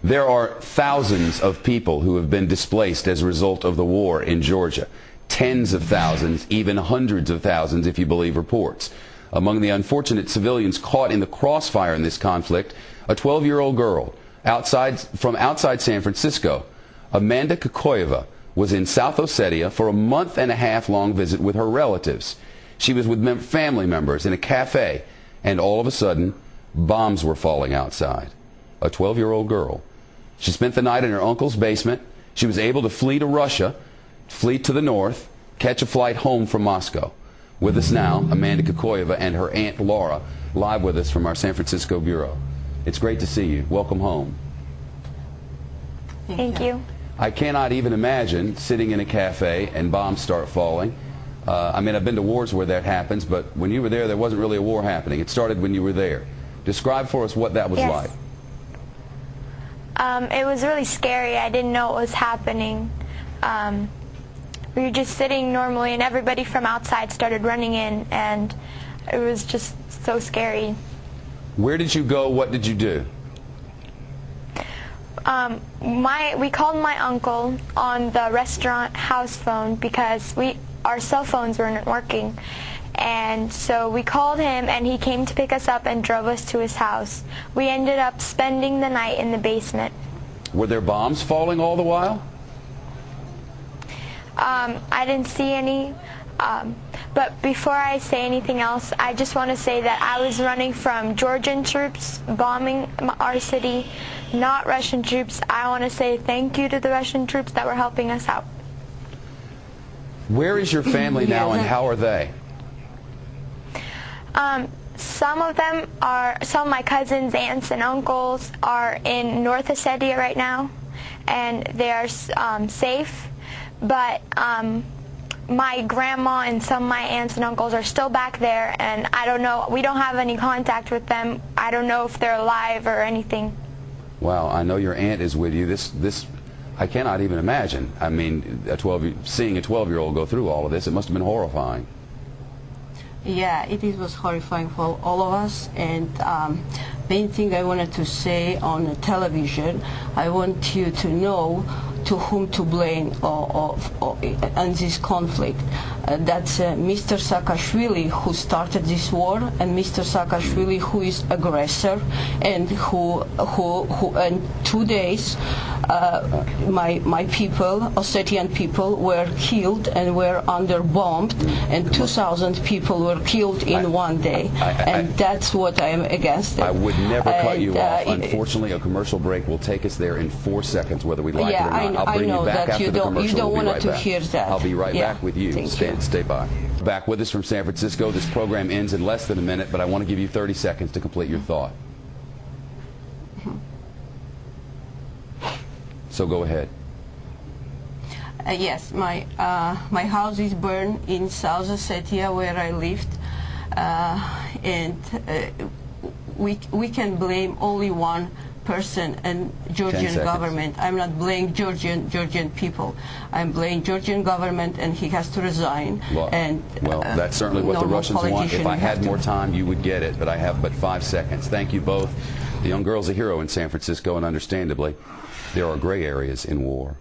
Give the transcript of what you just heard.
There are thousands of people who have been displaced as a result of the war in Georgia. Tens of thousands, even hundreds of thousands if you believe reports. Among the unfortunate civilians caught in the crossfire in this conflict, a 12-year-old girl from outside San Francisco. Amanda Kokoyeva was in South Ossetia for a month-and-a-half-long visit with her relatives. She was with family members in a cafe, and all of a sudden, bombs were falling outside. A 12-year-old girl. She spent the night in her uncle's basement. She was able to flee to Russia, flee to the north, catch a flight home from Moscow. With us now, Amanda Kokoyeva and her aunt Laura, live with us from our San Francisco bureau. It's great to see you. Welcome home. Thank you. I cannot even imagine sitting in a cafe and bombs start falling. I mean, I've been to wars where that happens, but when you were there wasn't really a war happening. It started when you were there. Describe for us what that was like. It was really scary. I didn't know what was happening. We were just sitting normally, and everybody from outside started running in, and it was just so scary. Where did you go? What did you do? We called my uncle on the restaurant house phone because our cell phones weren't working. And so we called him, and he came to pick us up and drove us to his house. We ended up spending the night in the basement. Were there bombs falling all the while? I didn't see any. But before I say anything else, I just want to say that I was running from Georgian troops bombing our city, not Russian troops. I want to say thank you to the Russian troops that were helping us out. Where is your family now, and how are they? Some of my cousins, aunts, and uncles are in North Ossetia right now, and they are safe. But my grandma and some of my aunts and uncles are still back there, and I don't know. We don't have any contact with them. I don't know if they're alive or anything. Wow, I know your aunt is with you. This I cannot even imagine. I mean, seeing a 12-year-old go through all of this, it must have been horrifying. Yeah, it was horrifying for all of us, and main thing I wanted to say on the television, I want you to know to whom to blame on this conflict. That's Mr. Saakashvili, who started this war, and Mr. Saakashvili, who is aggressor, and who in 2 days my people, Ossetian people, were killed and were under bombed, and 2,000 people were killed in 1 day, and that's what I am against. I would never cut you off. Unfortunately, a commercial break will take us there in 4 seconds, whether we like it or not. I'll bring you back after the commercial. You don't want to hear that. I'll be right back with you. Stay by. Back with us from San Francisco. This program ends in less than a minute, but I want to give you 30 seconds to complete your thought. So go ahead. Yes, my house is burned in South Ossetia, where I lived, and we can blame only one person, and Georgian government. I'm not blaming Georgian people. I'm blaming Georgian government, and he has to resign. Well, that's certainly what the Russians want. If I had more time, you would get it, but I have but 5 seconds. Thank you both. The young girl's a hero in San Francisco, and understandably, there are gray areas in war.